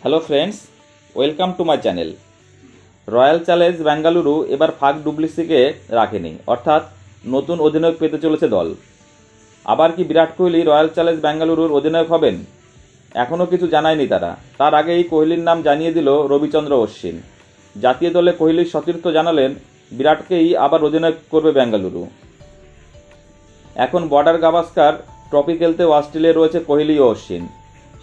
Hello friends, welcome to my channel. Royal challenge Bengaluru এবার ফাক ডুপ্লেসিকে রাখেনি, অর্থাৎ নতুন অধিনায়ক পেতে চলেছে দল। আবার কি বিরাট কোহলি রয়্যাল চ্যালেঞ্জ বেঙ্গালুরুর অধিনায়ক হবেন? এখনও কিছু জানায়নি তারা। তার আগেই কোহলির নাম জানিয়ে দিল রবিচন্দ্র অশ্বিন। জাতীয় দলে কোহলির সতীর্থ জানালেন বিরাটকেই আবার অধিনায়ক করবে বেঙ্গালুরু। এখন বর্ডার গাভাস্কার ট্রফি খেলতে অস্ট্রেলিয়ায় রয়েছে কোহলি ও অশ্বিন।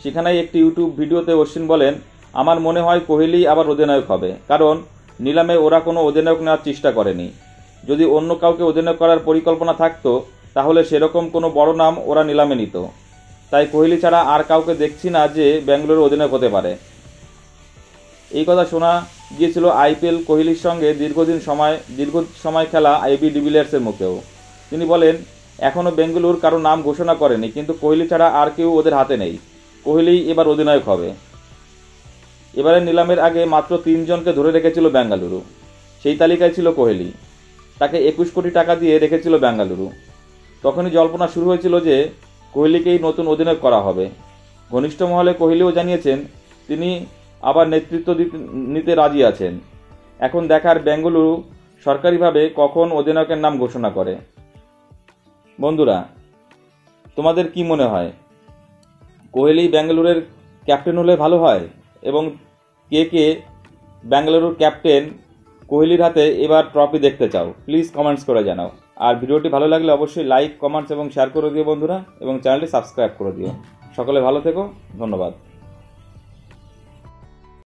সেখানেই একটি ইউটিউব ভিডিওতে অশ্বিন বলেন, আমার মনে হয় কোহলি আবার অধিনায়ক হবে, কারণ নিলামে ওরা কোনো অধিনায়ক নেওয়ার চেষ্টা করেনি। যদি অন্য কাউকে অধিনায়ক করার পরিকল্পনা থাকতো তাহলে সেরকম কোনো বড় নাম ওরা নিলামে নিত। তাই কোহলি ছাড়া আর কাউকে দেখছি না যে বেঙ্গালুরু অধিনায়ক হতে পারে। এই কথা শোনা গিয়েছিল আইপিএল কোহলির সঙ্গে দীর্ঘ সময় খেলা এবি ডিভিলিয়ার্সের মুখেও। তিনি বলেন, এখনও বেঙ্গালুরু কারো নাম ঘোষণা করেনি, কিন্তু কোহলি ছাড়া আর কেউ ওদের হাতে নেই। কোহলি এবার অধিনায়ক হবে। এবারের নিলামের আগে মাত্র 3 জনকে ধরে রেখেছিল বেঙ্গালুরু। সেই তালিকায় ছিল কোহলি। তাকে 21 কোটি টাকা দিয়ে রেখেছিল বেঙ্গালুরু। তখনই জল্পনা শুরু হয়েছিল যে কোহলিকেই নতুন অধিনায়ক করা হবে। ঘনিষ্ঠ মহলে কোহলিও জানিয়েছেন তিনি আবার নেতৃত্ব নিতে রাজি আছেন। এখন দেখার বেঙ্গালুরু সরকারিভাবে কখন অধিনায়কের নাম ঘোষণা করে। বন্ধুরা, তোমাদের কি মনে হয়, কোহলি বেঙ্গালুরুর ক্যাপ্টেন হলে ভালো হয়? এবং কে কে বেঙ্গালুরুর ক্যাপ্টেন কোহলির হাতে এবার ট্রফি দেখতে চাও? প্লিজ কমেন্টস করে জানাও। আর ভিডিওটি ভালো লাগলে অবশ্যই লাইক, কমেন্টস এবং শেয়ার করে দিও বন্ধুরা, এবং চ্যানেলটি সাবস্ক্রাইব করে দিও। সকলে ভালো থেকো, ধন্যবাদ।